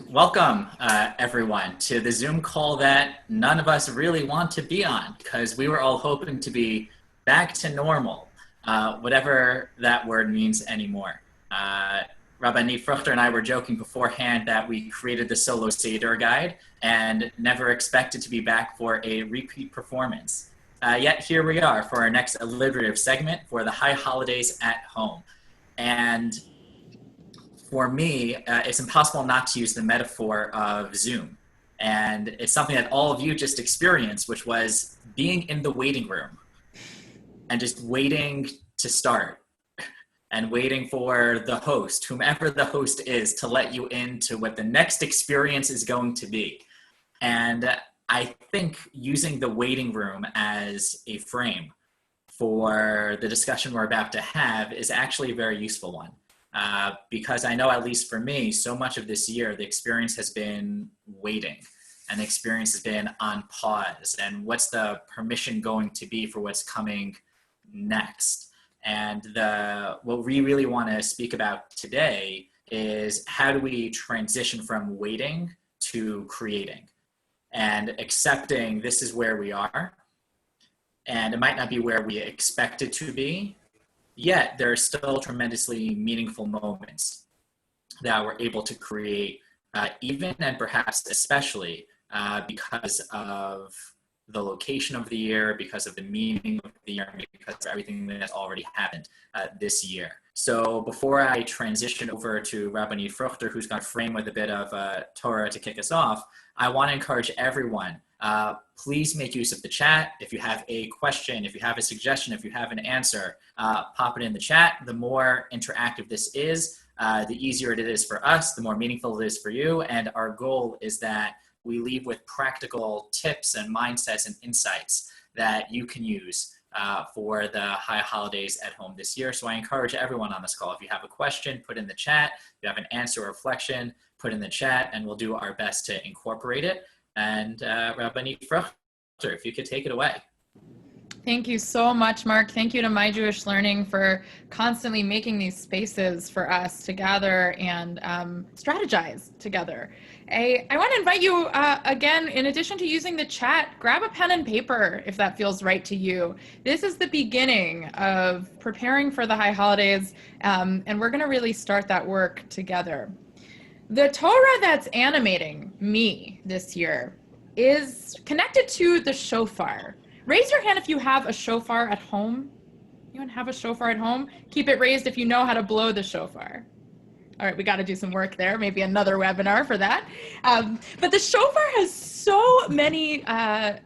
Welcome, everyone, to the Zoom call that none of us really want to be on because we were all hoping to be back to normal, whatever that word means anymore. Rabbanit, Fruchter, and I were joking beforehand that we created the Solo Seder guide and never expected to be back for a repeat performance. Yet here we are for our next alliterative segment for the high holidays at home. And for me, it's impossible not to use the metaphor of Zoom. And it's something that all of you just experienced, which was being in the waiting room and just waiting to start and waiting for the host, whomever the host is, to let you into what the next experience is going to be. And I think using the waiting room as a frame for the discussion we're about to have is actually a very useful one. Because I know, at least for me, so much of this year, the experience has been waiting and the experience has been on pause. And what's the permission going to be for what's coming next? And what we really want to speak about today is how do we transition from waiting to creating and accepting this is where we are. And it might not be where we expect it to be, yet there are still tremendously meaningful moments that we're able to create, even and perhaps especially because of the location of the year, because of the meaning of the year, because of everything that's already happened this year. So before I transition over to Rabbanit Fruchter, who's going to frame with a bit of Torah to kick us off, I want to encourage everyone, please make use of the chat. If you have a question, if you have a suggestion, if you have an answer, pop it in the chat. The more interactive this is, the easier it is for us, the more meaningful it is for you. And our goal is that we leave with practical tips and mindsets and insights that you can use for the high holidays at home this year. So I encourage everyone on this call, if you have a question, put in the chat. If you have an answer or reflection, put in the chat, and we'll do our best to incorporate it. And Rabbanit Fruchter, if you could take it away. Thank you so much, Marc. Thank you to My Jewish Learning for constantly making these spaces for us to gather and strategize together. I want to invite you again, in addition to using the chat, grab a pen and paper if that feels right to you. This is the beginning of preparing for the high holidays, and we're going to really start that work together. The Torah that's animating me this year is connected to the shofar. Raise your hand if you have a shofar at home. Anyone have a shofar at home? Keep it raised if you know how to blow the shofar. All right, we got to do some work there. Maybe another webinar for that. But the shofar has so many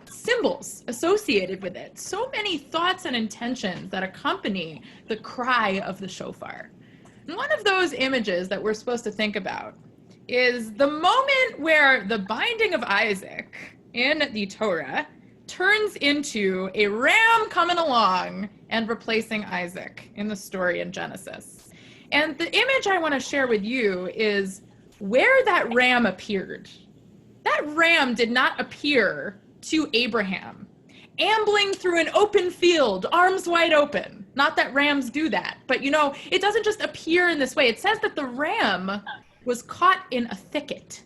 symbols associated with it, so many thoughts and intentions that accompany the cry of the shofar. And one of those images that we're supposed to think about is the moment where the binding of Isaac in the Torah turns into a ram coming along and replacing Isaac in the story in Genesis. And the image I want to share with you is where that ram appeared. That ram did not appear to Abraham, ambling through an open field, arms wide open. Not that rams do that, but you know, it doesn't just appear in this way. It says that the ram was caught in a thicket,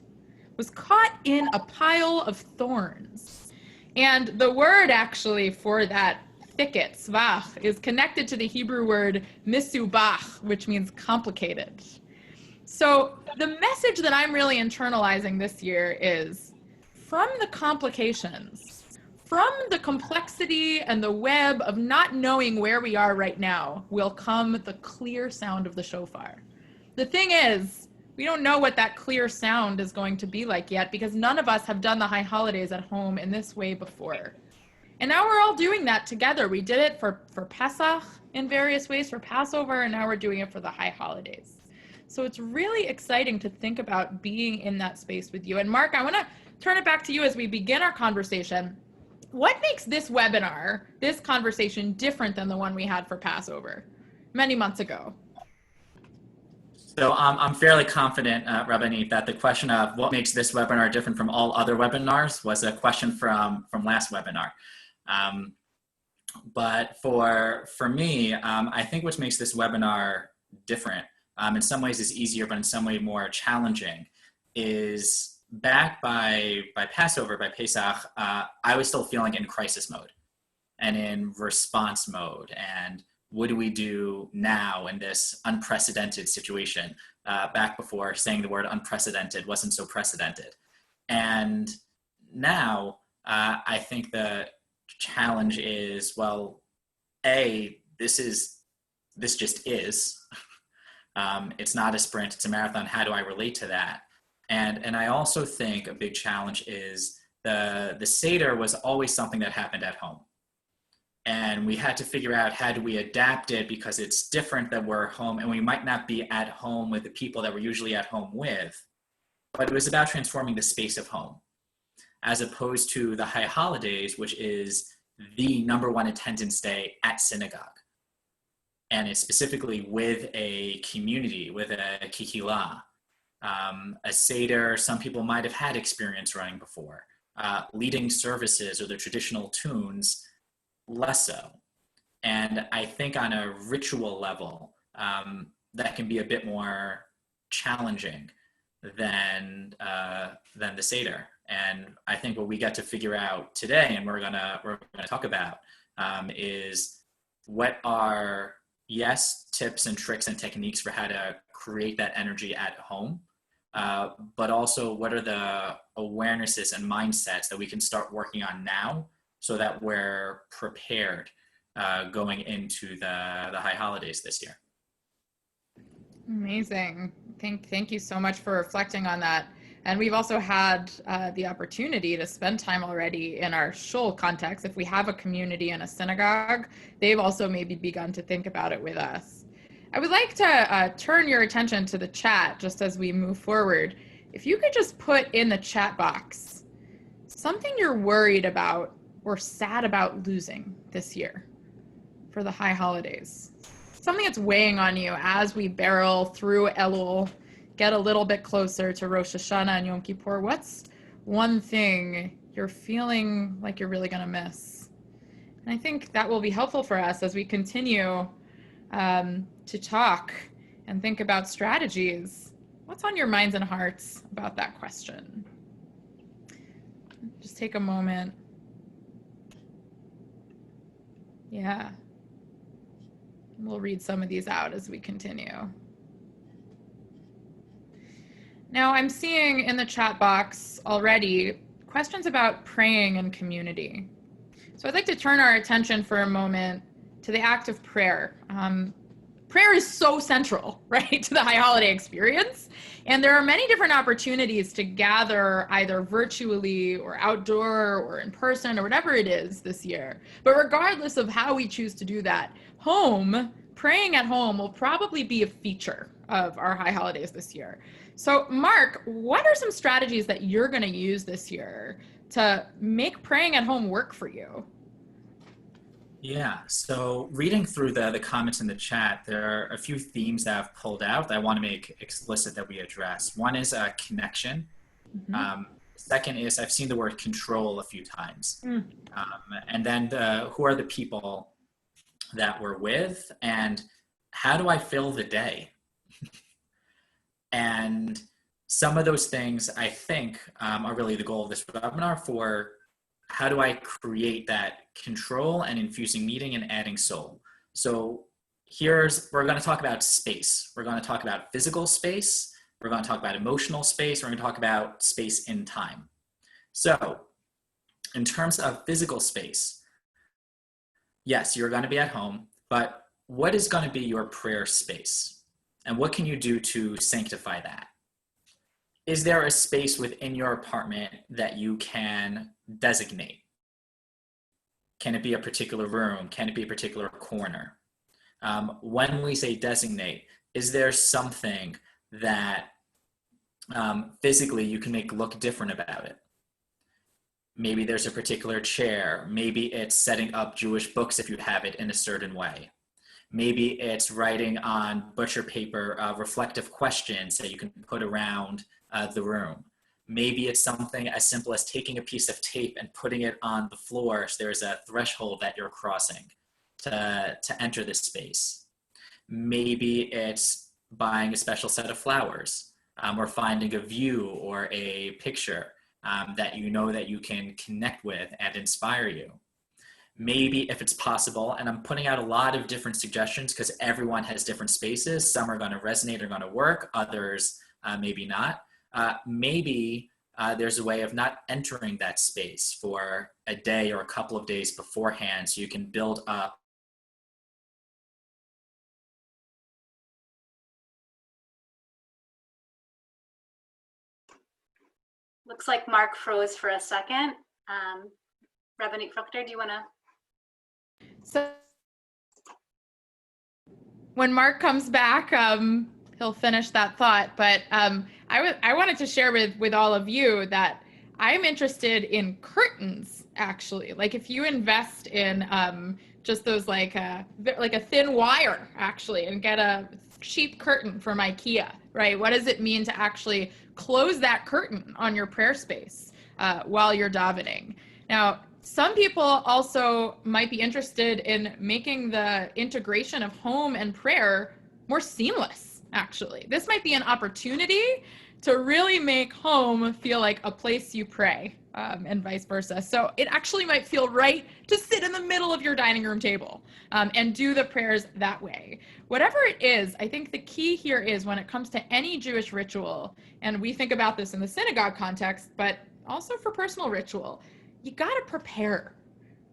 was caught in a pile of thorns. And the word actually for that thicket, svach, is connected to the Hebrew word misubach, which means complicated. So the message that I'm really internalizing this year is from the complications, from the complexity and the web of not knowing where we are right now, will come the clear sound of the shofar. The thing is, we don't know what that clear sound is going to be like yet because none of us have done the high holidays at home in this way before. And now we're all doing that together. We did it for Pesach in various ways, for Passover, and now we're doing it for the high holidays. So it's really exciting to think about being in that space with you. And Marc, I want to turn it back to you as we begin our conversation. What makes this webinar, this conversation, different than the one we had for Passover many months ago? So I'm fairly confident, Rabbanit, that the question of what makes this webinar different from all other webinars was a question from last webinar. But for me, I think what makes this webinar different, in some ways is easier, but in some way more challenging, is back by Passover, by Pesach, I was still feeling in crisis mode and in response mode. And what do we do now in this unprecedented situation? Back before saying the word unprecedented wasn't so precedented. And now I think the challenge is, well, this just is. It's not a sprint, it's a marathon. How do I relate to that? And I also think a big challenge is the Seder was always something that happened at home. And we had to figure out, how do we adapt it, because it's different that we're home and we might not be at home with the people that we're usually at home with. But it was about transforming the space of home, as opposed to the high holidays, which is the number one attendance day at synagogue. And it's specifically with a community, with a kihila. A Seder, some people might have had experience running before. Leading services or the traditional tunes, less so. And I think on a ritual level, that can be a bit more challenging than the Seder. And I think what we get to figure out today, and we're gonna talk about, is what are tips and tricks and techniques for how to create that energy at home, but also what are the awarenesses and mindsets that we can start working on now so that we're prepared going into the high holidays this year. Amazing. Thank you so much for reflecting on that. And we've also had the opportunity to spend time already in our shul context. If we have a community in a synagogue, they've also maybe begun to think about it with us. I would like to turn your attention to the chat just as we move forward. If you could just put in the chat box something you're worried about or sad about losing this year for the high holidays. Something that's weighing on you as we barrel through Elul, get a little bit closer to Rosh Hashanah and Yom Kippur. What's one thing you're feeling like you're really going to miss? And I think that will be helpful for us as we continue to talk and think about strategies. What's on your minds and hearts about that question? Just take a moment. Yeah. We'll read some of these out as we continue. Now, I'm seeing in the chat box already questions about praying and community. So I'd like to turn our attention for a moment to the act of prayer. Prayer is so central, right, to the high holiday experience. And there are many different opportunities to gather either virtually or outdoor or in person or whatever it is this year. But regardless of how we choose to do that, praying at home will probably be a feature of our high holidays this year. So Marc, what are some strategies that you're going to use this year to make praying at home work for you? Yeah, so reading through the comments in the chat, there are a few themes that I've pulled out that I want to make explicit that we address. One is connection. Mm-hmm. Second is, I've seen the word control a few times. And then who are the people that we're with, and how do I fill the day? And some of those things, I think, are really the goal of this webinar for how do I create that control and infusing meaning and adding soul. So we're going to talk about space. We're going to talk about physical space. We're going to talk about emotional space. We're going to talk about space in time. So in terms of physical space, yes, you're going to be at home, but what is going to be your prayer space? And what can you do to sanctify that? Is there a space within your apartment that you can designate? Can it be a particular room? Can it be a particular corner? When we say designate, is there something that physically you can make look different about it? Maybe there's a particular chair. Maybe it's setting up Jewish books if you have it in a certain way. Maybe it's writing on butcher paper reflective questions that you can put around the room. Maybe it's something as simple as taking a piece of tape and putting it on the floor so there's a threshold that you're crossing to enter this space. Maybe it's buying a special set of flowers. or finding a view or a picture that you know that you can connect with and inspire you. Maybe if it's possible, and I'm putting out a lot of different suggestions because everyone has different spaces. Some are going to resonate or going to work, others maybe not. Maybe there's a way of not entering that space for a day or a couple of days beforehand so you can build up. Looks like Marc froze for a second. Rabbanit Fruchter, do you want to? So when Marc comes back, he'll finish that thought. But I wanted to share with all of you that I'm interested in curtains, actually. Like if you invest in just those like a thin wire, actually, and get a cheap curtain from IKEA, right? What does it mean to actually close that curtain on your prayer space while you're davening? Now, some people also might be interested in making the integration of home and prayer more seamless, actually. This might be an opportunity to really make home feel like a place you pray, and vice versa. So it actually might feel right to sit in the middle of your dining room table and do the prayers that way. Whatever it is, I think the key here is when it comes to any Jewish ritual, and we think about this in the synagogue context, but also for personal ritual, you got to prepare,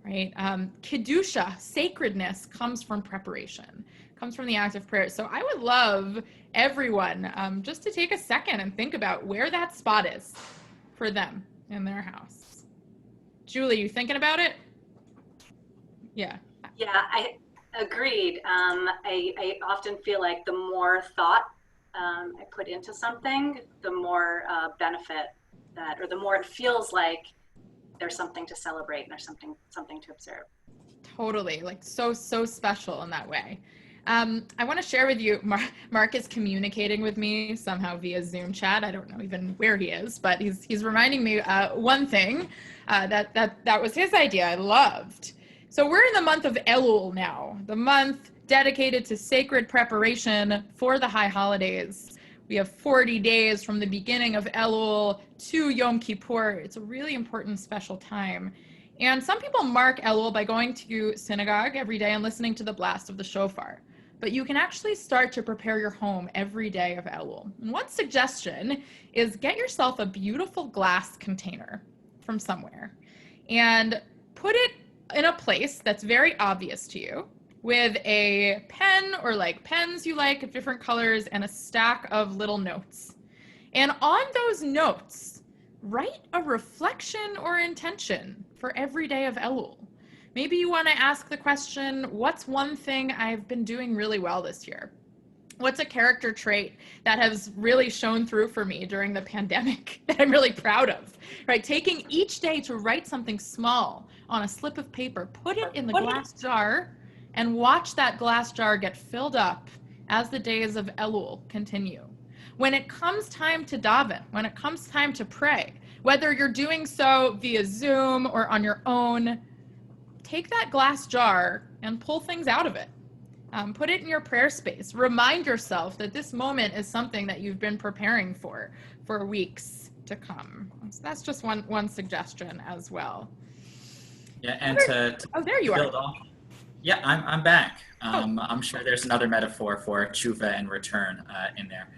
right? Kedusha, sacredness, comes from preparation, comes from the act of prayer. So I would love everyone just to take a second and think about where that spot is for them in their house. Julie, you thinking about it? Yeah. Yeah, I agreed. I often feel like the more thought I put into something, the more benefit that, or the more it feels like there's something to celebrate and there's something to observe. Totally, like so special in that way. I want to share with you, Marc is communicating with me somehow via Zoom chat. I don't know even where he is, but he's reminding me one thing that was his idea. I loved. So we're in the month of Elul now, the month dedicated to sacred preparation for the high holidays. We have 40 days from the beginning of Elul to Yom Kippur. It's a really important, special time. And some people mark Elul by going to synagogue every day and listening to the blast of the shofar. But you can actually start to prepare your home every day of Elul. And one suggestion is get yourself a beautiful glass container from somewhere and put it in a place that's very obvious to you, with a pen or like pens you like of different colors and a stack of little notes. And on those notes, write a reflection or intention for every day of Elul. Maybe you want to ask the question, what's one thing I've been doing really well this year? What's a character trait that has really shown through for me during the pandemic that I'm really proud of, right? Taking each day to write something small on a slip of paper, put it in the glass jar, and watch that glass jar get filled up as the days of Elul continue. When it comes time to daven, when it comes time to pray, whether you're doing so via Zoom or on your own, take that glass jar and pull things out of it. Put it in your prayer space. Remind yourself that this moment is something that you've been preparing for weeks to come. So that's just one suggestion as well. Yeah, and oh, there you build are. off. Yeah, I'm back. I'm sure there's another metaphor for tshuva and return in there.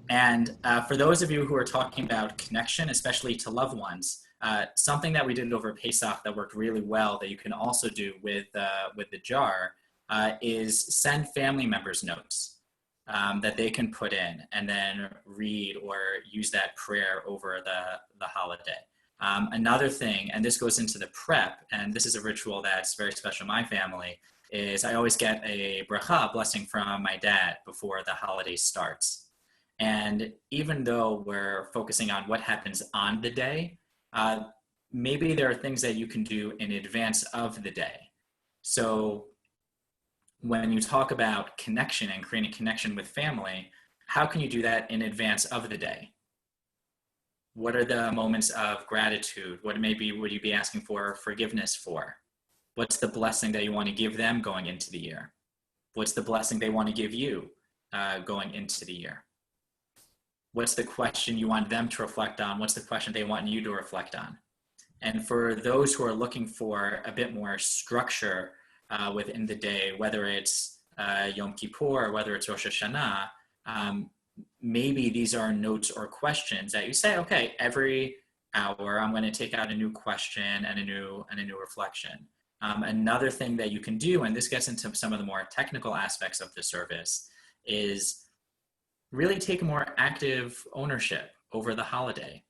And for those of you who are talking about connection, especially to loved ones, something that we did over Pesach that worked really well that you can also do with the jar is send family members notes that they can put in and then read or use that prayer over the holiday. Another thing, and this goes into the prep, and this is a ritual that's very special in my family, is I always get a bracha, blessing from my dad before the holiday starts. And even though we're focusing on what happens on the day, maybe there are things that you can do in advance of the day. So when you talk about connection and creating connection with family, how can you do that in advance of the day? What are the moments of gratitude? What maybe would you be asking for forgiveness for? What's the blessing that you want to give them going into the year? What's the blessing they want to give you going into the year? What's the question you want them to reflect on? What's the question they want you to reflect on? And for those who are looking for a bit more structure within the day, whether it's Yom Kippur or whether it's Rosh Hashanah, maybe these are notes or questions that you say, okay, every hour I'm going to take out a new question and a new reflection. Another thing that you can do, and this gets into some of the more technical aspects of the service, is really take a more active ownership over the holiday.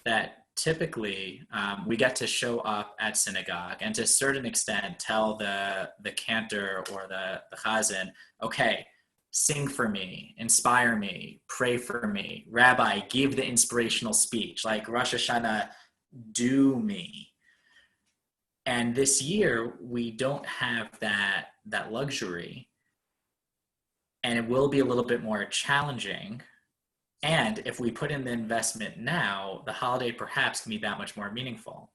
That typically we get to show up at synagogue and to a certain extent tell the cantor or the chazan, okay, sing for me, inspire me, pray for me, rabbi, give the inspirational speech, like Rosh Hashanah, do me. And this year we don't have that luxury, and it will be a little bit more challenging. And if we put in the investment now, the holiday perhaps can be that much more meaningful.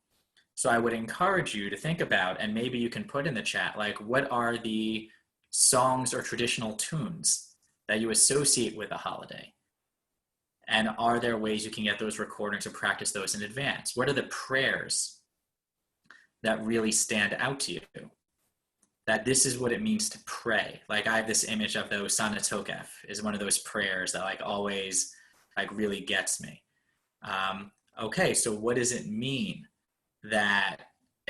So I would encourage you to think about, and maybe you can put in the chat, like, what are the songs or traditional tunes that you associate with a holiday? And are there ways you can get those recordings or practice those in advance? What are the prayers that really stand out to you? That this is what it means to pray. Like, I have this image of the Osana Tokef is one of those prayers that like always like really gets me. Okay, so what does it mean that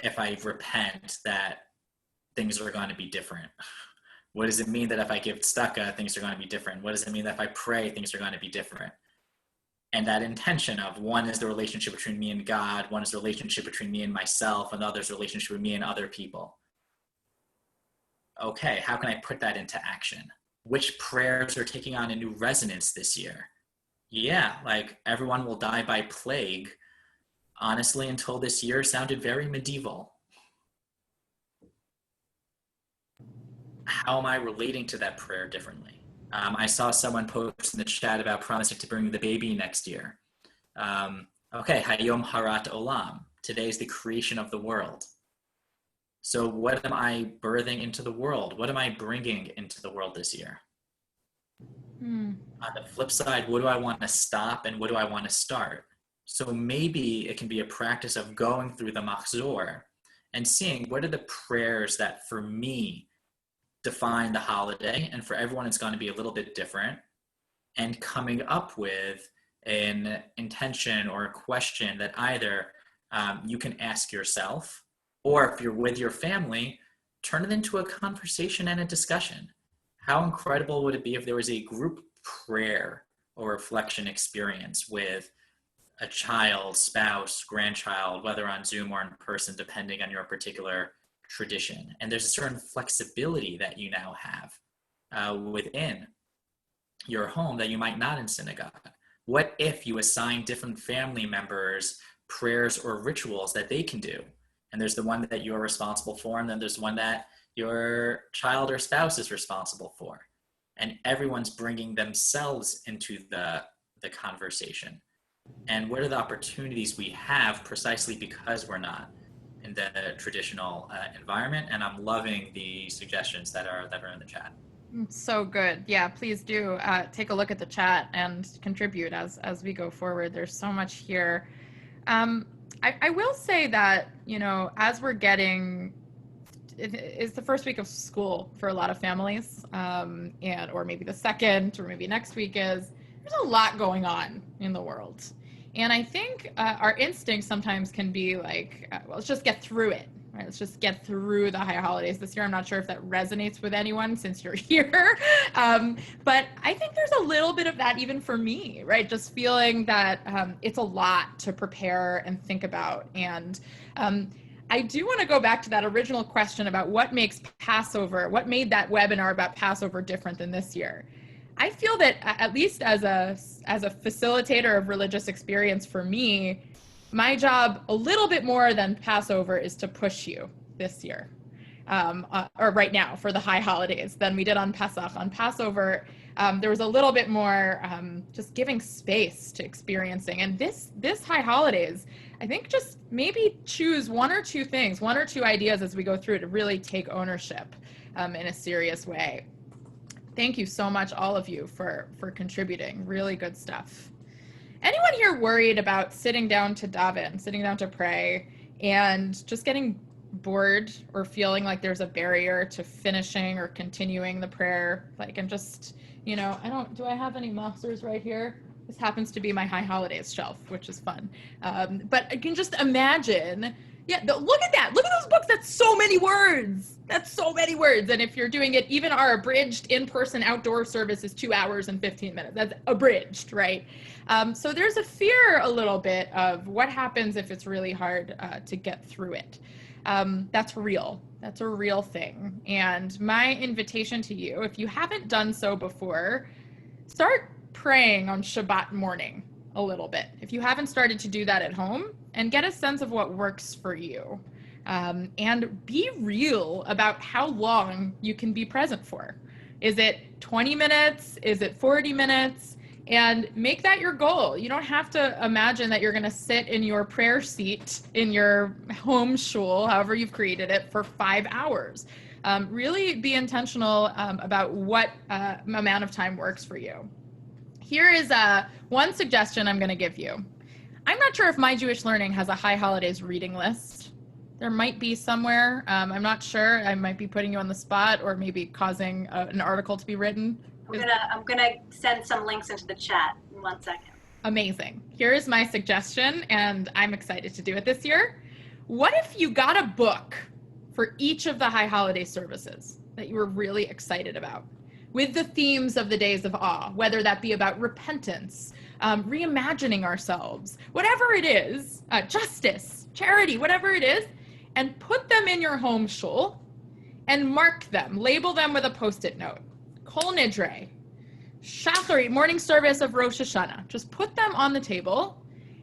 if I repent that things are going to be different? What does it mean that if I give tzedakah, things are going to be different? What does it mean that if I pray, things are going to be different? And that intention of, one is the relationship between me and God, one is the relationship between me and myself, and the other is the relationship with me and other people. Okay, how can I put that into action? Which prayers are taking on a new resonance this year? Yeah, like everyone will die by plague, honestly, until this year sounded very medieval. How am I relating to that prayer differently? I saw someone post in the chat about promising to bring the baby next year. Okay, Hayom Harat Olam. Today's the creation of the world. So what am I birthing into the world? What am I bringing into the world this year? On the flip side, what do I want to stop and what do I want to start? So maybe it can be a practice of going through the machzor and seeing what are the prayers that for me define the holiday, and for everyone it's going to be a little bit different, and coming up with an intention or a question that either you can ask yourself, or if you're with your family, turn it into a conversation and a discussion. How incredible would it be if there was a group prayer or reflection experience with a child, spouse, grandchild, whether on Zoom or in person, depending on your particular tradition. And there's a certain flexibility that you now have within your home that you might not in synagogue. What if you assign different family members prayers or rituals that they can do? And there's the one that you're responsible for, and then there's one that your child or spouse is responsible for. And everyone's bringing themselves into the conversation. And what are the opportunities we have precisely because we're not in the traditional environment? And I'm loving the suggestions that are in the chat. So good. Yeah, please do take a look at the chat and contribute as we go forward. There's so much here. I will say that, you know, as we're getting, it's the first week of school for a lot of families, and or maybe the second, or maybe next week is, there's a lot going on in the world. And I think our instinct sometimes can be like, well, let's just get through it, right? Let's just get through the high holidays this year. I'm not sure if that resonates with anyone since you're here. But I think there's a little bit of that even for me, right? Just feeling that it's a lot to prepare and think about. And I do want to go back to that original question about what makes Passover, what made that webinar about Passover different than this year. I feel that at least as a facilitator of religious experience for me, my job a little bit more than Passover is to push you this year, or right now for the high holidays than we did on Pesach. On Passover, there was a little bit more just giving space to experiencing. And this high holidays, I think just maybe choose one or two things, one or two ideas as we go through to really take ownership in a serious way. Thank you so much, all of you, for contributing. Really good stuff. Anyone here worried about sitting down to daven, sitting down to pray, and just getting bored or feeling like there's a barrier to finishing or continuing the prayer? Like, and just, you know, do I have any machzors right here? This happens to be my High Holidays shelf, which is fun. But I can just imagine, yeah, look at that. Look at those books. That's so many words. That's so many words. And if you're doing it, even our abridged in-person outdoor service is 2 hours and 15 minutes. That's abridged, right? So there's a fear a little bit of what happens if it's really hard to get through it. That's real. That's a real thing. And my invitation to you, if you haven't done so before, start praying on Shabbat morning a little bit. If you haven't started to do that at home, and get a sense of what works for you. And be real about how long you can be present for. Is it 20 minutes? Is it 40 minutes? And make that your goal. You don't have to imagine that you're going to sit in your prayer seat in your home shul, however you've created it, for 5 hours. Really be intentional about what amount of time works for you. Here is one suggestion I'm going to give you. I'm not sure if My Jewish Learning has a High Holidays reading list. There might be somewhere. I'm not sure. I might be putting you on the spot or maybe causing an article to be written. I'm gonna send some links into the chat in 1 second. Amazing. Here is my suggestion, and I'm excited to do it this year. What if you got a book for each of the High Holiday services that you were really excited about, with the themes of the days of awe, whether that be about repentance, reimagining ourselves, whatever it is, justice, charity, whatever it is, and put them in your home shul and mark them, label them with a Post-it note. Kol Nidre, Shachari, morning service of Rosh Hashanah. Just put them on the table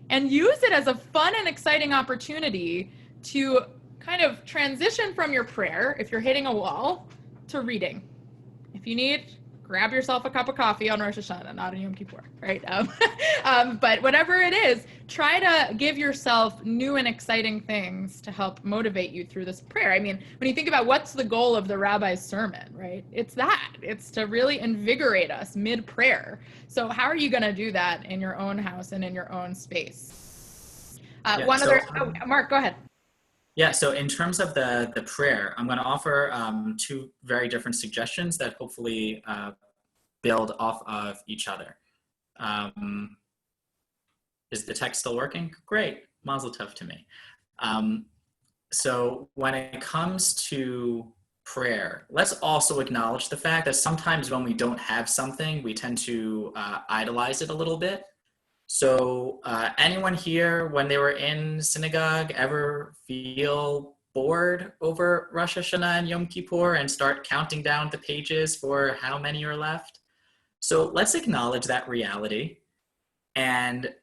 and use it as a fun and exciting opportunity to kind of transition from your prayer, if you're hitting a wall, to reading. If you need, grab yourself a cup of coffee on Rosh Hashanah, not on Yom Kippur, right? But whatever it is, try to give yourself new and exciting things to help motivate you through this prayer. I mean, when you think about what's the goal of the rabbi's sermon, right? It's that. It's to really invigorate us mid-prayer. So how are you going to do that in your own house and in your own space? Marc, go ahead. Yeah, so in terms of the prayer, I'm going to offer 2 very different suggestions that hopefully build off of each other. Is the text still working? Great, mazel tov to me. So when it comes to prayer, let's also acknowledge the fact that sometimes when we don't have something, we tend to idolize it a little bit. So anyone here, when they were in synagogue, ever feel bored over Rosh Hashanah and Yom Kippur and start counting down the pages for how many are left? So let's acknowledge that reality. And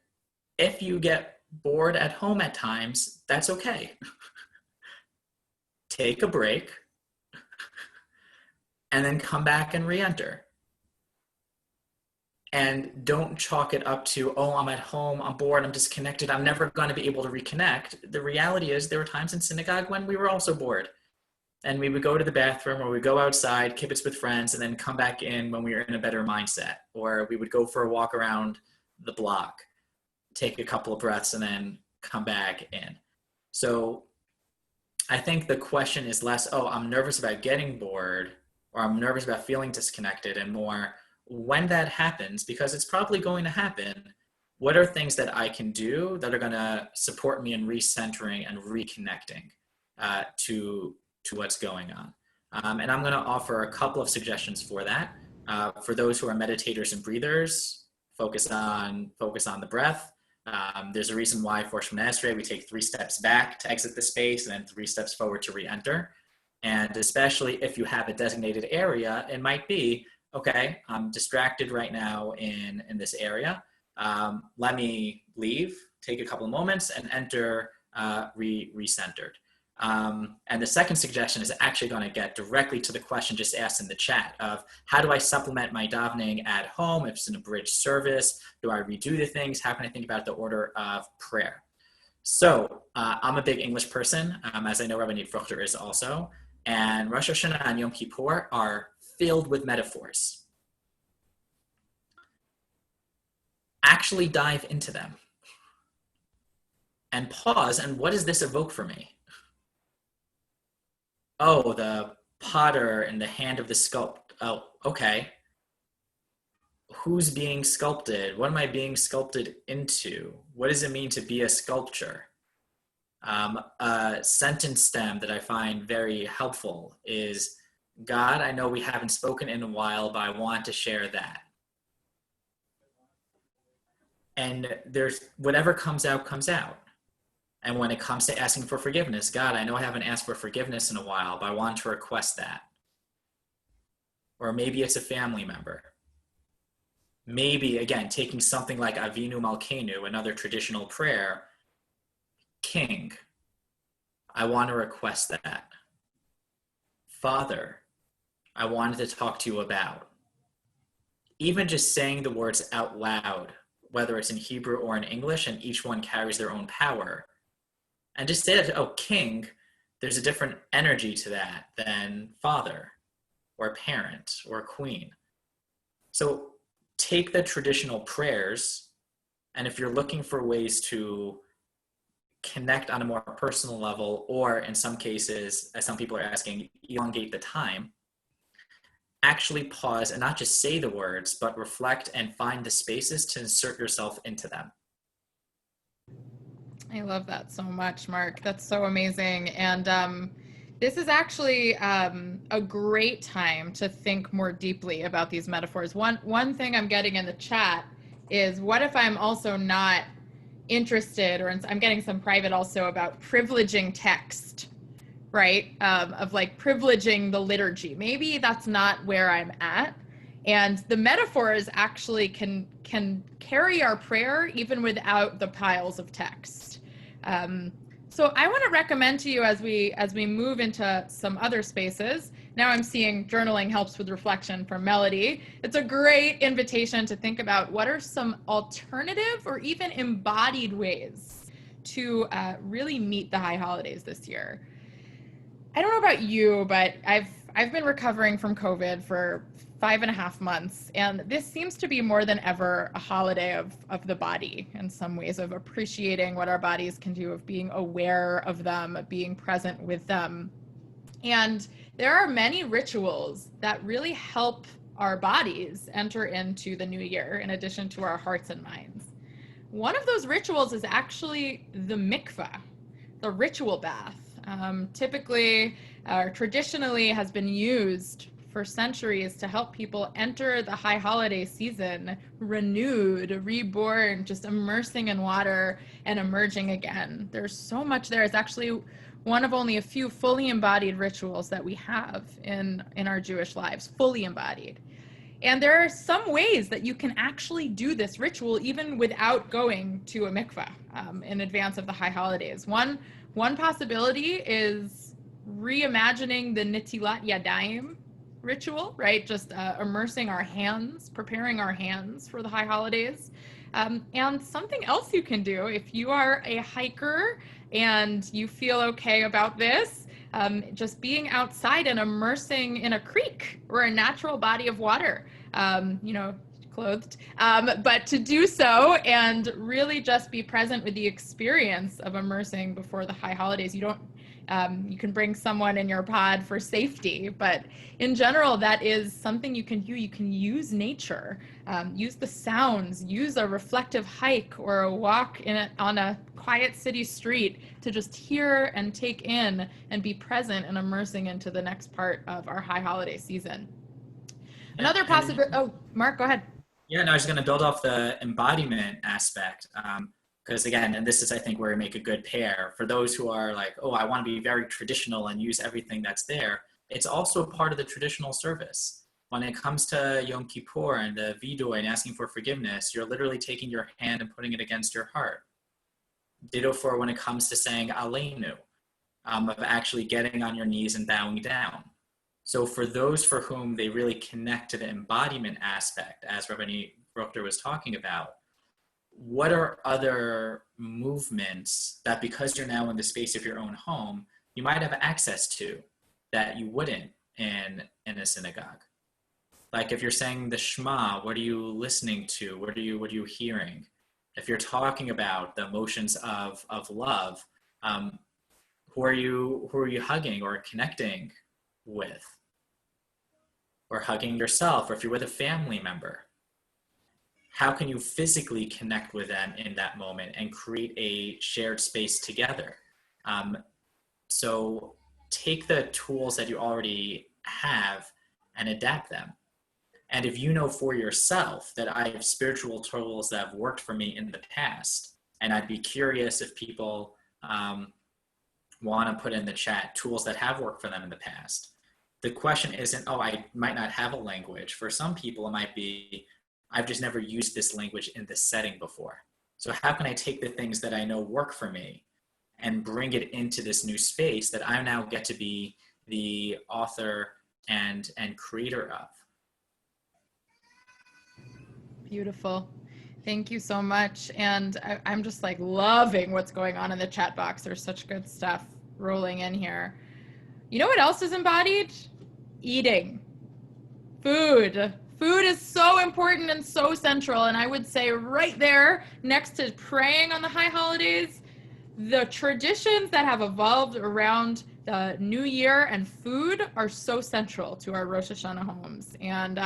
if you get bored at home at times, that's okay. Take a break and then come back and re-enter. And don't chalk it up to, oh, I'm at home, I'm bored, I'm disconnected, I'm never going to be able to reconnect. The reality is there were times in synagogue when we were also bored. And we would go to the bathroom or we'd go outside, kibitz with friends, and then come back in when we were in a better mindset. Or we would go for a walk around the block, take a couple of breaths, and then come back in. So I think the question is less, oh, I'm nervous about getting bored, or I'm nervous about feeling disconnected, and more, when that happens, because it's probably going to happen, what are things that I can do that are going to support me in recentering and reconnecting to what's going on? And I'm going to offer a couple of suggestions for that. For those who are meditators and breathers, focus on the breath. There's a reason why for Shemona Esrei we take 3 steps back to exit the space and then 3 steps forward to re-enter. And especially if you have a designated area, it might be, okay, I'm distracted right now in this area. Let me leave, take a couple of moments, and enter recentered. And the second suggestion is actually going to get directly to the question just asked in the chat of how do I supplement my davening at home? If it's an abridged service, do I redo the things? How can I think about the order of prayer? So I'm a big English person, as I know Rabbanit Fruchter is also. And Rosh Hashanah and Yom Kippur are filled with metaphors. actually dive into them and pause. And what does this evoke for me? Oh, the potter and the hand of the sculpt. Oh, okay. Who's being sculpted? What am I being sculpted into? What does it mean to be a sculpture? A sentence stem that I find very helpful is, God, I know we haven't spoken in a while, but I want to share that. And there's whatever comes out, comes out. And when it comes to asking for forgiveness, God, I know I haven't asked for forgiveness in a while, but I want to request that. Or maybe it's a family member. Maybe, again, taking something like Avinu Malkeinu, another traditional prayer, King, I want to request that. Father, I wanted to talk to you about. Even just saying the words out loud, whether it's in Hebrew or in English, and each one carries their own power. And just say that, oh, King, there's a different energy to that than father or parent or queen. So take the traditional prayers, and if you're looking for ways to connect on a more personal level, or in some cases, as some people are asking, elongate the time, actually pause and not just say the words, but reflect and find the spaces to insert yourself into them. I love that so much, Marc. That's so amazing. And this is actually a great time to think more deeply about these metaphors. One thing I'm getting in the chat is, what if I'm also not interested, or I'm getting some private also about privileging text, right? Of like privileging the liturgy. Maybe that's not where I'm at. And the metaphors actually can carry our prayer even without the piles of text. So I want to recommend to you, as we move into some other spaces. Now I'm seeing journaling helps with reflection from Melody. It's a great invitation to think about what are some alternative or even embodied ways to really meet the high holidays this year. I don't know about you, but I've been recovering from COVID for 5.5 months, and this seems to be more than ever a holiday of the body, in some ways, of appreciating what our bodies can do, of being aware of them, of being present with them. And there are many rituals that really help our bodies enter into the new year, in addition to our hearts and minds. One of those rituals is actually the mikvah, the ritual bath. Typically, or traditionally, has been used for centuries to help people enter the high holiday season renewed, reborn, just immersing in water and emerging again. There's so much there. It's actually one of only a few fully embodied rituals that we have in our Jewish lives, fully embodied. And there are some ways that you can actually do this ritual even without going to a mikvah in advance of the high holidays. One possibility is reimagining the Nitilat Yadayim ritual, right? Just immersing our hands, preparing our hands for the high holidays. And something else you can do, if you are a hiker and you feel okay about this, just being outside and immersing in a creek or a natural body of water, clothed, but to do so and really just be present with the experience of immersing before the high holidays. You can bring someone in your pod for safety, but in general, that is something you can do. You can use nature, use the sounds, use a reflective hike or a walk on a quiet city street to just hear and take in and be present and immersing into the next part of our high holiday season. Another possibility. Oh, Marc, go ahead. Yeah, no, I was going to build off the embodiment aspect. Because again, and this is, I think, where we make a good pair. For those who are like, oh, I want to be very traditional and use everything that's there, it's also part of the traditional service. When it comes to Yom Kippur and the Vidoy and asking for forgiveness, you're literally taking your hand and putting it against your heart. Ditto for when it comes to saying Aleinu, of actually getting on your knees and bowing down. So for those for whom they really connect to the embodiment aspect, as Rabbanit Fruchter was talking about, what are other movements that, because you're now in the space of your own home, you might have access to that you wouldn't in a synagogue? Like if you're saying the Shema, what are you listening to? What are you hearing? If you're talking about the emotions of love, who are you hugging or connecting with? Or hugging yourself, or if you're with a family member, how can you physically connect with them in that moment and create a shared space together? So take the tools that you already have and adapt them. And if you know for yourself that I have spiritual tools that have worked for me in the past, and I'd be curious if people want to put in the chat tools that have worked for them in the past. The question isn't, oh, I might not have a language. For some people, it might be, I've just never used this language in this setting before. So how can I take the things that I know work for me and bring it into this new space that I now get to be the author and creator of? Beautiful. Thank you so much. And I'm just like loving what's going on in the chat box. There's such good stuff rolling in here. You know what else is embodied? Eating. Food. Food is so important and so central. And I would say right there, next to praying on the high holidays, the traditions that have evolved around the new year and food are so central to our Rosh Hashanah homes. And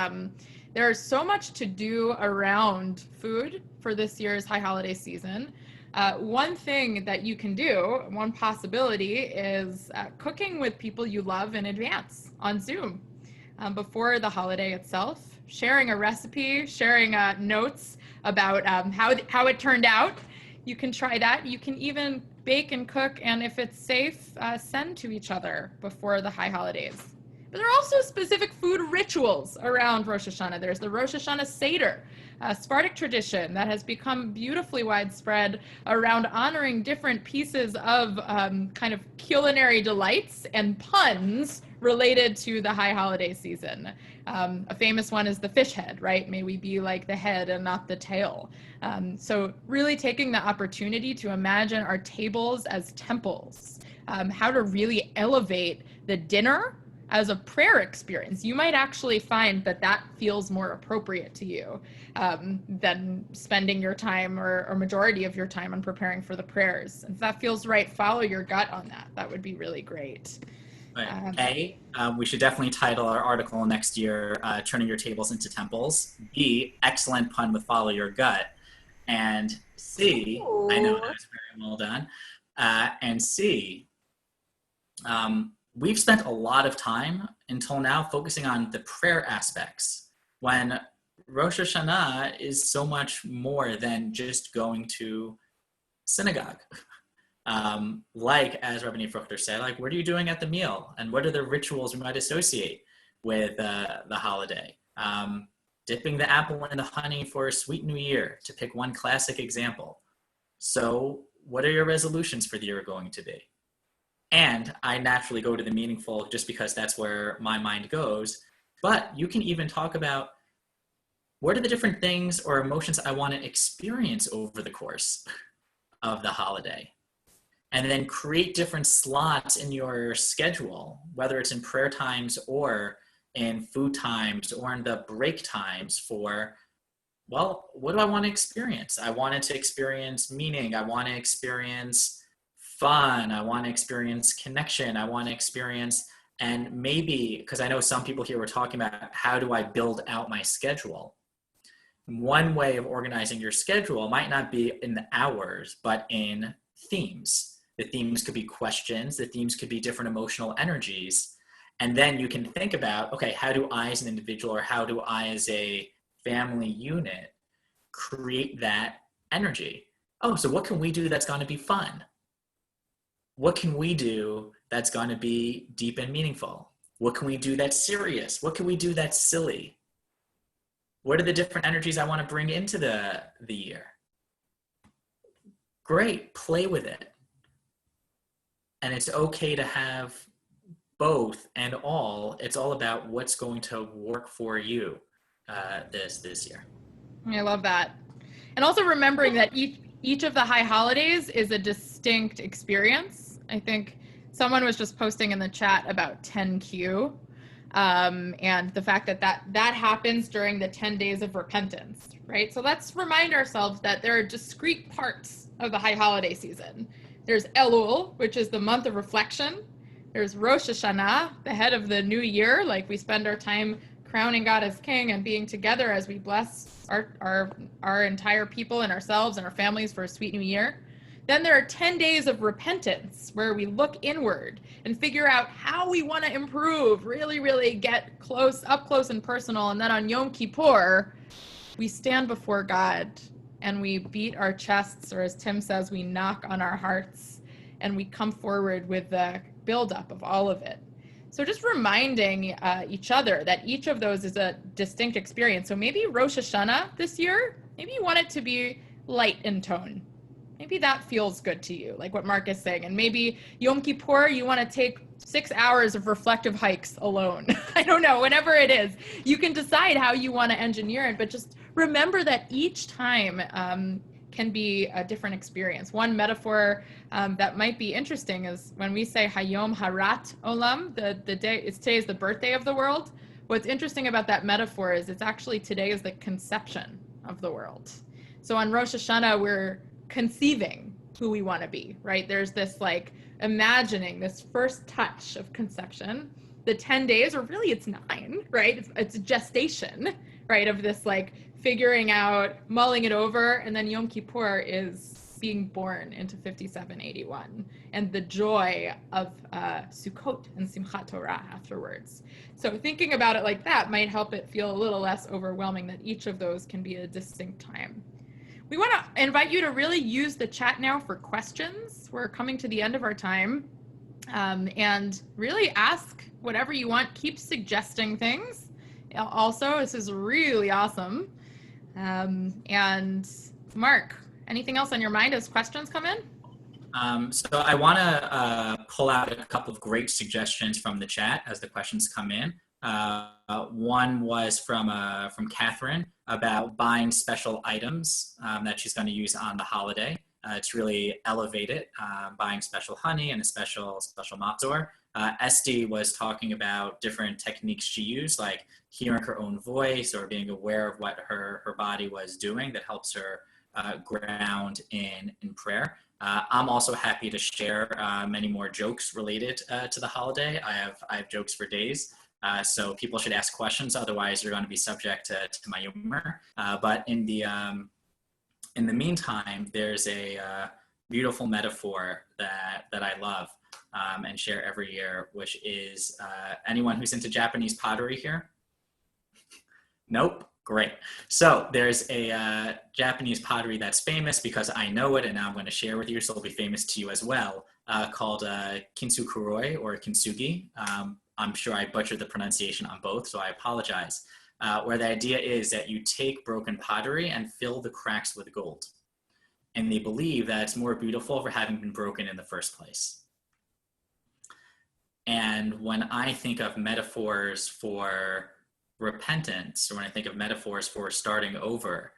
there's so much to do around food for this year's high holiday season. One thing that you can do, one possibility, is cooking with people you love in advance on Zoom before the holiday itself, sharing a recipe, sharing notes about how it turned out. You can try that. You can even bake and cook, and if it's safe, send to each other before the high holidays. But there are also specific food rituals around Rosh Hashanah. There's the Rosh Hashanah Seder, a Sephardic tradition that has become beautifully widespread around honoring different pieces of kind of culinary delights and puns related to the high holiday season. A famous one is the fish head, right? May we be like the head and not the tail. So really taking the opportunity to imagine our tables as temples, how to really elevate the dinner as a prayer experience. You might actually find that that feels more appropriate to you than spending your time or majority of your time on preparing for the prayers. If that feels right, follow your gut on that. That would be really great. A, we should definitely title our article next year, Turning Your Tables into Temples. B, excellent pun with follow your gut. And C, ooh. I know that was very well done. And C, we've spent a lot of time until now focusing on the prayer aspects, when Rosh Hashanah is so much more than just going to synagogue. Like, as Rabbanit Fruchter said, like, what are you doing at the meal? And what are the rituals we might associate with the holiday? Dipping the apple in the honey for a sweet new year, to pick one classic example. So what are your resolutions for the year going to be? And I naturally go to the meaningful just because that's where my mind goes. But you can even talk about what are the different things or emotions I want to experience over the course of the holiday. And then create different slots in your schedule, whether it's in prayer times or in food times or in the break times for, well, what do I want to experience? I wanted to experience meaning. I want to experience fun. I want to experience connection. I want to experience, and maybe, because I know some people here were talking about how do I build out my schedule? One way of organizing your schedule might not be in the hours, but in themes. The themes could be questions. The themes could be different emotional energies. And then you can think about, okay, how do I as an individual, or how do I as a family unit create that energy? Oh, so what can we do that's going to be fun? What can we do that's going to be deep and meaningful? What can we do that's serious? What can we do that's silly? What are the different energies I want to bring into the year? Great, play with it. And it's okay to have both and all. It's all about what's going to work for you this year. I love that. And also remembering that each of the high holidays is a distinct experience. I think someone was just posting in the chat about 10Q. and the fact that happens during the 10 days of repentance, right? So let's remind ourselves that there are discrete parts of the high holiday season. There's Elul, which is the month of reflection. There's Rosh Hashanah, the head of the new year, like we spend our time crowning God as king and being together as we bless our entire people and ourselves and our families for a sweet new year. Then there are 10 days of repentance where we look inward and figure out how we want to improve, really, really get up close and personal. And then on Yom Kippur, we stand before God and we beat our chests, or as Tim says, we knock on our hearts, and we come forward with the buildup of all of it. So just reminding each other that each of those is a distinct experience. So maybe Rosh Hashanah this year, maybe you want it to be light in tone. Maybe that feels good to you, like what Marc is saying. And maybe Yom Kippur, you want to take 6 hours of reflective hikes alone. I don't know, whatever it is. You can decide how you want to engineer it, but just remember that each time can be a different experience. One metaphor that might be interesting is when we say Hayom Harat Olam, the day, today is the birthday of the world. What's interesting about that metaphor is it's actually today is the conception of the world. So on Rosh Hashanah, we're conceiving who we want to be, right? There's this like imagining this first touch of conception. The 10 days, or really it's 9, right? It's gestation, right? Of this like figuring out, mulling it over, and then Yom Kippur is being born into 5781 and the joy of Sukkot and Simchat Torah afterwards. So thinking about it like that might help it feel a little less overwhelming that each of those can be a distinct time. We want to invite you to really use the chat now for questions. We're coming to the end of our time, and really ask whatever you want. Keep suggesting things. Also, this is really awesome. And Marc, anything else on your mind as questions come in? So I want to pull out a couple of great suggestions from the chat as the questions come in. One was from Catherine about buying special items that she's going to use on the holiday to really elevate it, buying special honey and a special matzor. Esty was talking about different techniques she used, like hearing her own voice or being aware of what her body was doing that helps her ground in prayer. I'm also happy to share many more jokes related to the holiday. I have jokes for days. So people should ask questions, otherwise you're going to be subject to my humor. But in the meantime, there's a beautiful metaphor that I love and share every year, which is anyone who's into Japanese pottery here? Nope. Great. So there's a Japanese pottery that's famous because I know it, and now I'm going to share with you, so it'll be famous to you as well, called Kinsu Kuroi or Kintsugi. I'm sure I butchered the pronunciation on both, so I apologize. Where the idea is that you take broken pottery and fill the cracks with gold. And they believe that it's more beautiful for having been broken in the first place. And when I think of metaphors for repentance, or when I think of metaphors for starting over,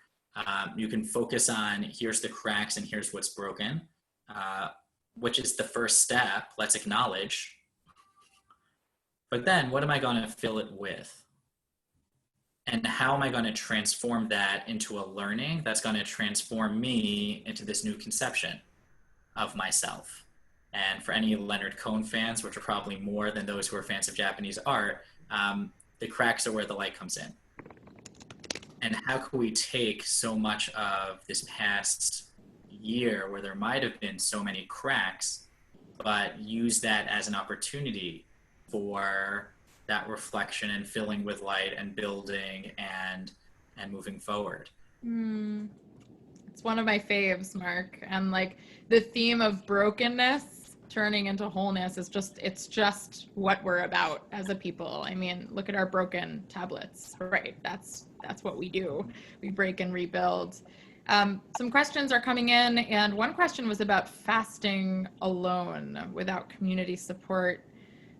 you can focus on here's the cracks and here's what's broken, which is the first step. Let's acknowledge. But then what am I going to fill it with? And how am I going to transform that into a learning that's going to transform me into this new conception of myself? And for any Leonard Cohen fans, which are probably more than those who are fans of Japanese art, the cracks are where the light comes in. And how can we take so much of this past year where there might have been so many cracks, but use that as an opportunity for that reflection and filling with light and building and moving forward? It's one of my faves, Marc. And like the theme of brokenness turning into wholeness is it's just what we're about as a people. I mean, look at our broken tablets, right? That's what we do. We break and rebuild. Some questions are coming in, and one question was about fasting alone without community support.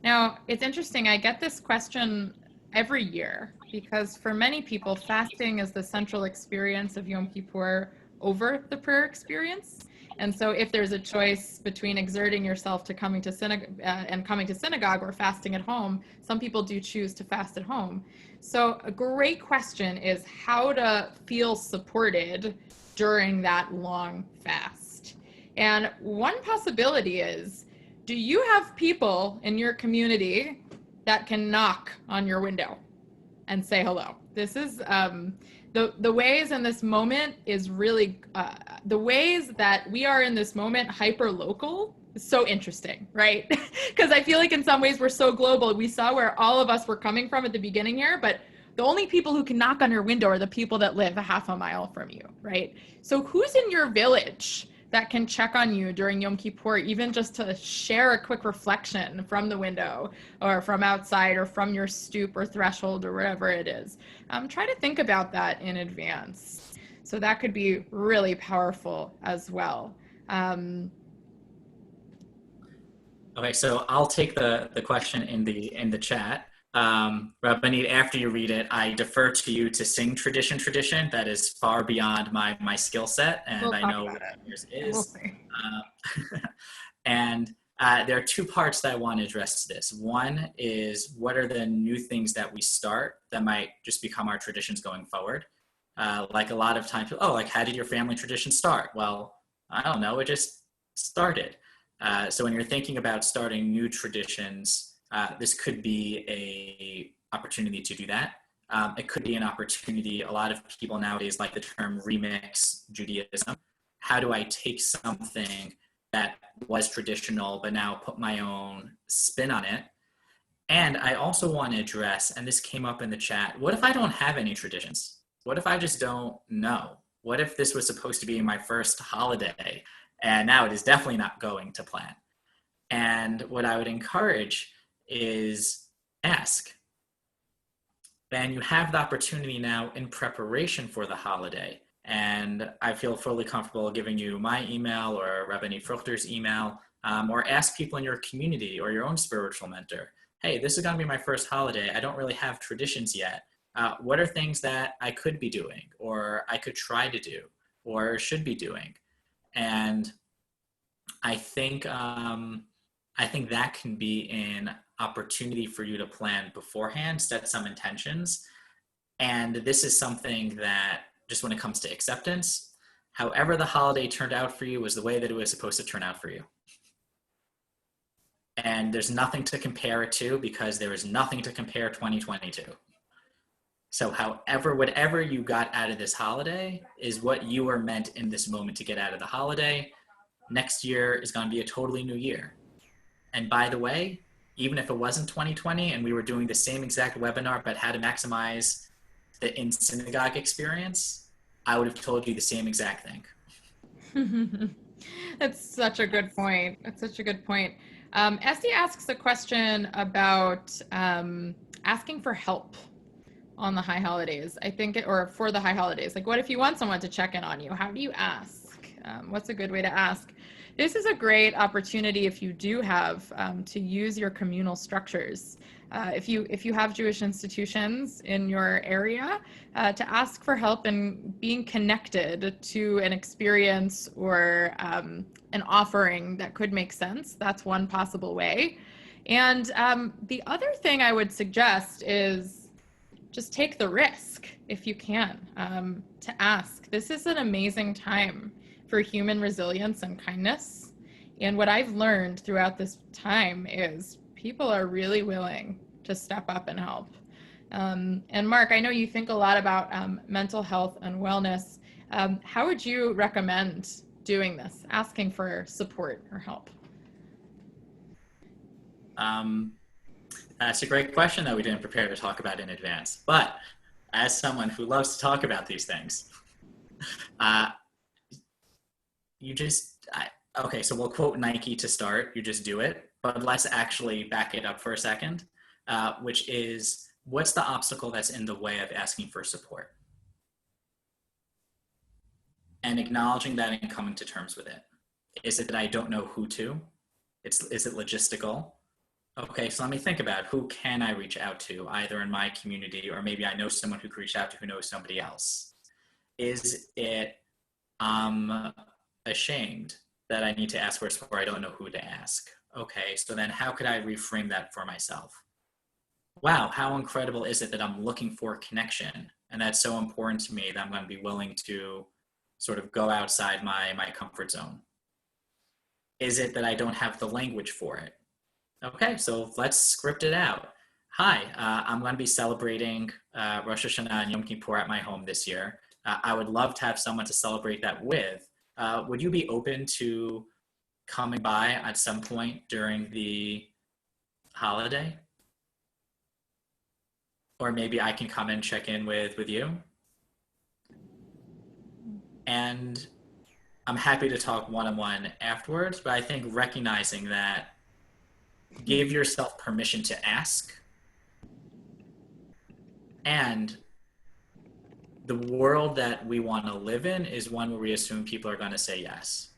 Now, it's interesting. I get this question every year because for many people, fasting is the central experience of Yom Kippur over the prayer experience. And so if there's a choice between exerting yourself to coming to synagogue or fasting at home, some people do choose to fast at home. So a great question is how to feel supported during that long fast. And one possibility is, do you have people in your community that can knock on your window and say hello? This is the ways in this moment is really the ways that we are in this moment hyper local is so interesting, right? Because I feel like in some ways we're so global. We saw where all of us were coming from at the beginning here, but the only people who can knock on your window are the people that live a half a mile from you, right? So who's in your village that can check on you during Yom Kippur, even just to share a quick reflection from the window or from outside or from your stoop or threshold or wherever it is. Try to think about that in advance. So that could be really powerful as well. Okay, so I'll take the question in the chat. Rabbanit, after you read it, I defer to you to sing tradition. That is far beyond my skill set, and We'll I know what yours is. We'll see. And there are two parts that I want to address to this. One is, what are the new things that we start that might just become our traditions going forward? Like a lot of times, like, how did your family tradition start? Well, I don't know, it just started. So when you're thinking about starting new traditions, this could be a opportunity to do that. It could be an opportunity. A lot of people nowadays like the term remix Judaism. How do I take something that was traditional, but now put my own spin on it? And I also want to address, and this came up in the chat, what if I don't have any traditions? What if I just don't know? What if this was supposed to be my first holiday, and now it is definitely not going to plan? And what I would encourage is ask. And you have the opportunity now in preparation for the holiday. And I feel fully comfortable giving you my email or Rabbanit Fruchter's email, or ask people in your community or your own spiritual mentor, hey, this is going to be my first holiday. I don't really have traditions yet. What are things that I could be doing, or I could try to do, or should be doing? And I think that can be an opportunity for you to plan beforehand, set some intentions. And this is something that, just when it comes to acceptance, however the holiday turned out for you was the way that it was supposed to turn out for you. And there's nothing to compare it to, because there is nothing to compare 2020 to. So whatever you got out of this holiday is what you were meant in this moment to get out of the holiday. Next year is going to be a totally new year. And by the way, even if it wasn't 2020 and we were doing the same exact webinar about how to maximize the in-synagogue experience, I would have told you the same exact thing. That's such a good point. Esty asks a question about asking for help on the high holidays. I think, or for the high holidays. Like, what if you want someone to check in on you? How do you ask? What's a good way to ask? This is a great opportunity, if you do have, to use your communal structures. If you have Jewish institutions in your area, to ask for help in being connected to an experience or an offering that could make sense. That's one possible way. And the other thing I would suggest is just take the risk, if you can, to ask. This is an amazing time for human resilience and kindness. And what I've learned throughout this time is people are really willing to step up and help. And Marc, I know you think a lot about mental health and wellness. How would you recommend doing this, asking for support or help? That's a great question that we didn't prepare to talk about in advance. But as someone who loves to talk about these things, okay, so we'll quote Nike to start, you just do it, but let's actually back it up for a second, which is, what's the obstacle that's in the way of asking for support? And acknowledging that and coming to terms with it. Is it that I don't know who to? Is it logistical? Okay, so let me think about who can I reach out to, either in my community, or maybe I know someone who could reach out to who knows somebody else. Is it I'm ashamed that I need to ask first, or I don't know who to ask. Okay, so then how could I reframe that for myself? Wow, how incredible is it that I'm looking for connection? And that's so important to me that I'm going to be willing to sort of go outside my comfort zone. Is it that I don't have the language for it? Okay, so let's script it out. Hi, I'm going to be celebrating Rosh Hashanah and Yom Kippur at my home this year. I would love to have someone to celebrate that with. Would you be open to coming by at some point during the holiday? Or maybe I can come and check in with you. And I'm happy to talk one-on-one afterwards, but I think recognizing that, give yourself permission to ask. And the world that we want to live in is one where we assume people are going to say yes.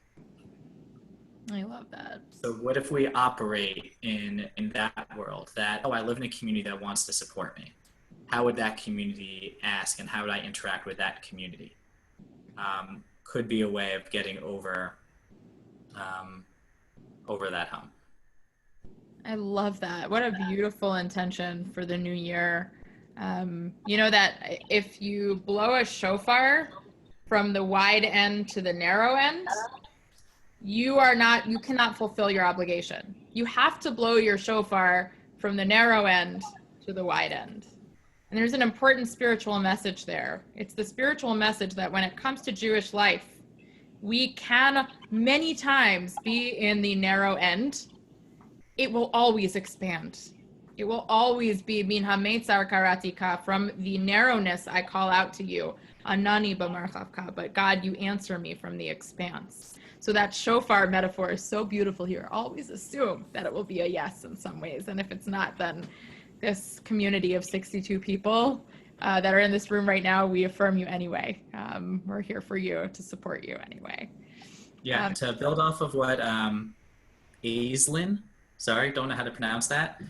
I love that. So what if we operate in that world that, oh, I live in a community that wants to support me. How would that community ask, and how would I interact with that community? Could be a way of getting over that hump. I love that. What a beautiful intention for the new year. You know that if you blow a shofar from the wide end to the narrow end, you cannot fulfill your obligation. You have to blow your shofar from the narrow end to the wide end. And there's an important spiritual message there. It's the spiritual message that when it comes to Jewish life, we can many times be in the narrow end. It will always expand. It will always be min hametzar karatika, from the narrowness I call out to you, anani b'marchavka, but God, you answer me from the expanse. So that shofar metaphor is so beautiful here. Always assume that it will be a yes in some ways. And if it's not, then this community of 62 people that are in this room right now, we affirm you anyway. We're here for you, to support you anyway. Yeah, to build off of what Aislinn, sorry, don't know how to pronounce that,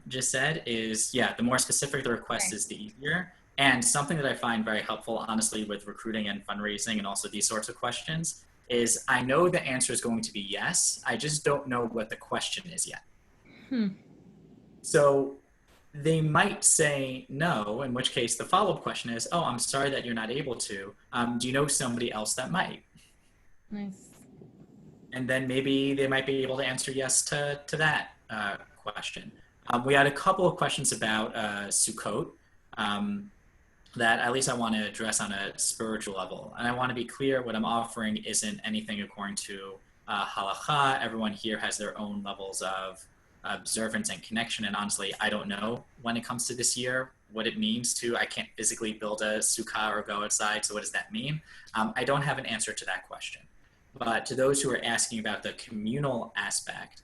just said is, yeah, the more specific the request is, the easier. And something that I find very helpful, honestly, with recruiting and fundraising and also these sorts of questions is, I know the answer is going to be yes, I just don't know what the question is yet. So they might say no, in which case the follow-up question is, oh, I'm sorry that you're not able to. Do you know somebody else that might? Nice. And then maybe they might be able to answer yes to that question. We had a couple of questions about Sukkot that at least I want to address on a spiritual level. And I want to be clear, what I'm offering isn't anything according to halakha. Everyone here has their own levels of observance and connection. And honestly, I don't know when it comes to this year what it means to, I can't physically build a sukkah or go outside. So what does that mean? I don't have an answer to that question. But to those who are asking about the communal aspect,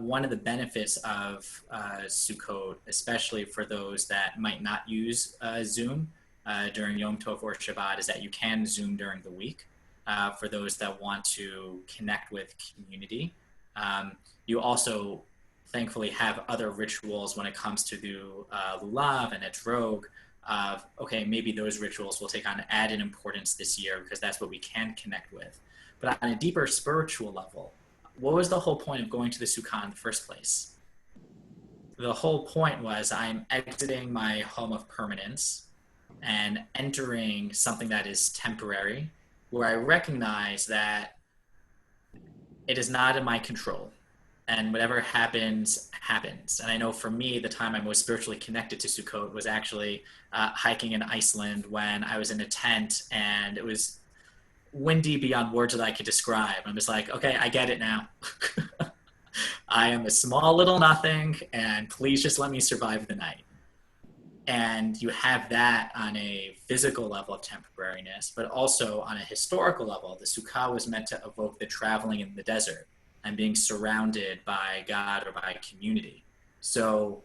one of the benefits of Sukkot, especially for those that might not use Zoom during Yom Tov or Shabbat, is that you can Zoom during the week for those that want to connect with community. You also thankfully have other rituals when it comes to the Lulav and Etrog of, okay, maybe those rituals will take on added importance this year because that's what we can connect with. But on a deeper spiritual level, what was the whole point of going to the Sukkah in the first place? The whole point was, I'm exiting my home of permanence and entering something that is temporary, where I recognize that it is not in my control. And whatever happens, happens. And I know for me, the time I'm most spiritually connected to Sukkot was actually hiking in Iceland when I was in a tent and it was windy beyond words that I could describe. I'm just like, okay, I get it now. I am a small little nothing, and please just let me survive the night. And you have that on a physical level of temporariness, but also on a historical level. The Sukkah was meant to evoke the traveling in the desert and being surrounded by God or by community. So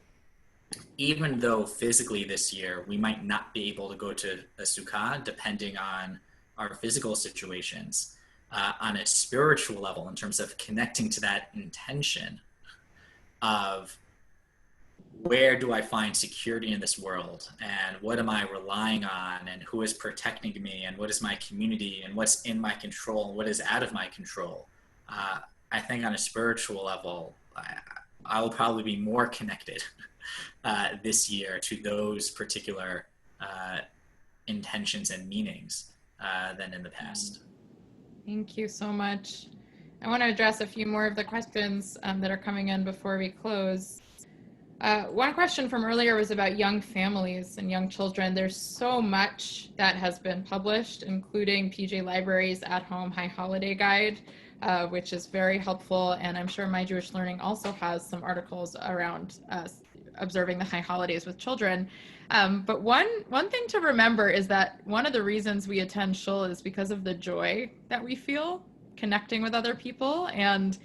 even though physically this year we might not be able to go to a Sukkah, depending on our physical situations, on a spiritual level, in terms of connecting to that intention of where do I find security in this world, and what am I relying on, and who is protecting me, and what is my community, and what's in my control, and what is out of my control. I think on a spiritual level, I will probably be more connected this year to those particular intentions and meanings than in the past. Thank you so much. I want to address a few more of the questions that are coming in before we close. One question from earlier was about young families and young children. There's so much that has been published, including PJ Library's at-home high holiday guide, which is very helpful. And I'm sure My Jewish Learning also has some articles around observing the high holidays with children. But one thing to remember is that one of the reasons we attend shul is because of the joy that we feel connecting with other people. And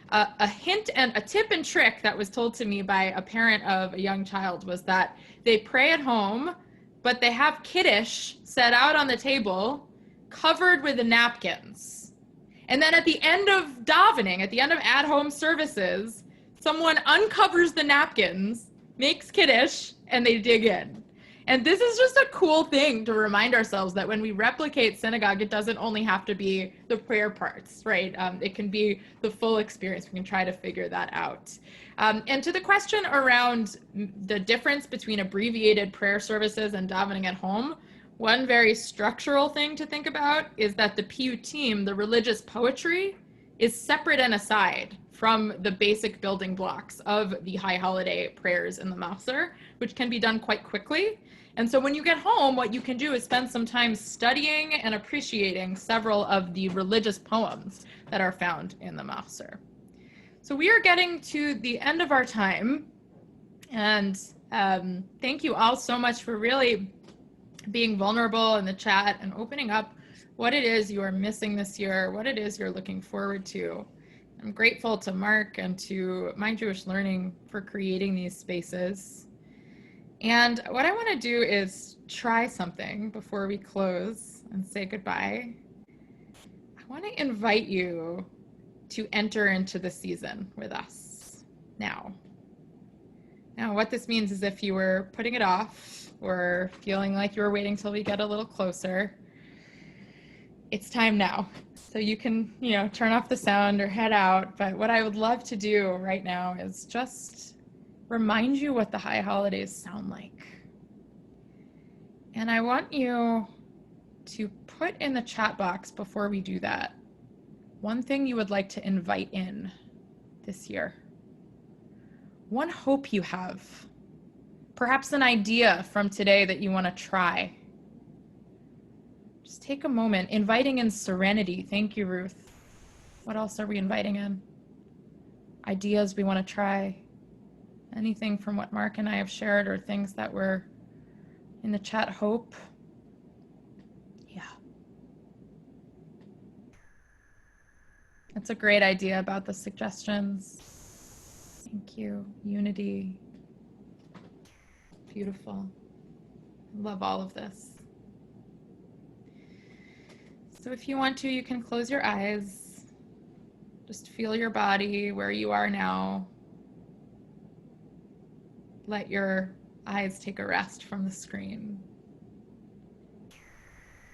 a hint and a tip and trick that was told to me by a parent of a young child was that they pray at home, but they have kiddush set out on the table covered with the napkins. And then at the end of davening, at the end of at-home services, someone uncovers the napkins, makes kiddush, and they dig in. And this is just a cool thing to remind ourselves that when we replicate synagogue, it doesn't only have to be the prayer parts, right? It can be the full experience. We can try to figure that out. And to the question around the difference between abbreviated prayer services and davening at home, one very structural thing to think about is that the piyutim, the religious poetry, is separate and aside from the basic building blocks of the high holiday prayers in the Machzor, which can be done quite quickly. And so when you get home, what you can do is spend some time studying and appreciating several of the religious poems that are found in the Machzor. So we are getting to the end of our time. And thank you all so much for really being vulnerable in the chat and opening up what it is you are missing this year, what it is you're looking forward to. I'm grateful to Marc and to My Jewish Learning for creating these spaces. And what I want to do is try something before we close and say goodbye. I want to invite you to enter into the season with us now. Now, what this means is if you were putting it off or feeling like you were waiting till we get a little closer, it's time now. So you can, turn off the sound or head out. But what I would love to do right now is just remind you what the high holidays sound like. And I want you to put in the chat box before we do that one thing you would like to invite in this year. One hope you have. Perhaps an idea from today that you want to try. Just take a moment, inviting in serenity. Thank you, Ruth. What else are we inviting in? Ideas we want to try. Anything from what Marc and I have shared or things that were in the chat, hope? Yeah. That's a great idea about the suggestions. Thank you. Unity. Beautiful. Love all of this. So if you want to, you can close your eyes. Just feel your body where you are now. Let your eyes take a rest from the screen.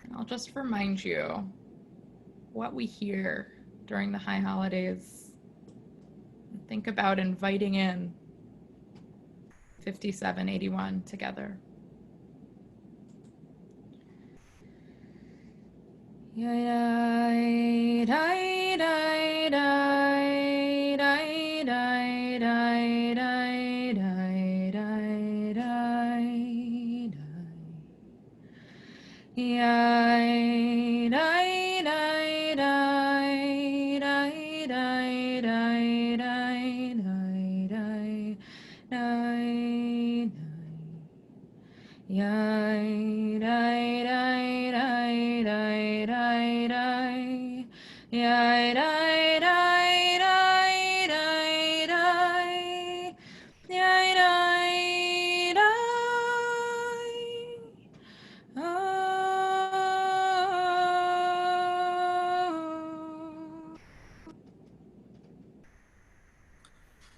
And I'll just remind you what we hear during the high holidays. Think about inviting in 5781 together.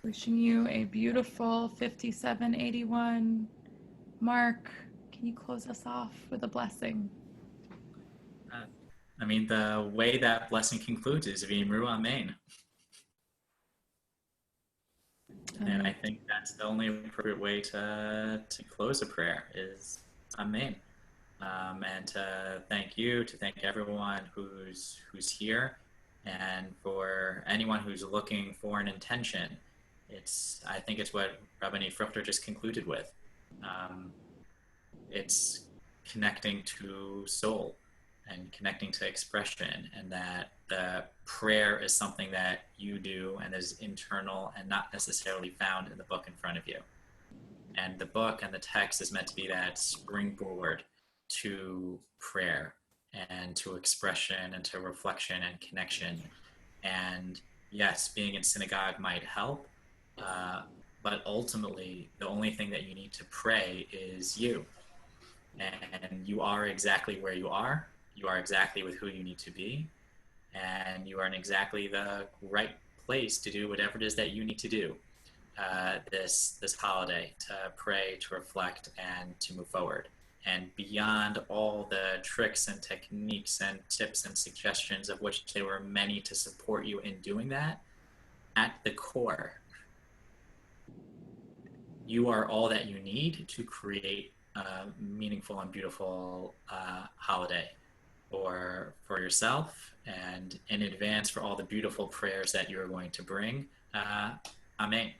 Wishing you a beautiful 5781. Marc, can you close us off with a blessing? I mean, the way that blessing concludes is V'imru Amen. And I think that's the only appropriate way to close a prayer is Amen. And to thank you, to thank everyone who's here, and for anyone who's looking for an intention. I think it's what Rabbanit Fruchter just concluded with. It's connecting to soul and connecting to expression, and that the prayer is something that you do and is internal and not necessarily found in the book in front of you. And the book and the text is meant to be that springboard to prayer and to expression and to reflection and connection. And yes, being in synagogue might help, but ultimately the only thing that you need to pray is you. And you are exactly where you are. You are exactly with who you need to be. And you are in exactly the right place to do whatever it is that you need to do this holiday, to pray, to reflect, and to move forward. And beyond all the tricks and techniques and tips and suggestions, of which there were many to support you in doing that, at the core, you are all that you need to create a meaningful and beautiful holiday for yourself, and in advance for all the beautiful prayers that you're going to bring. Amen.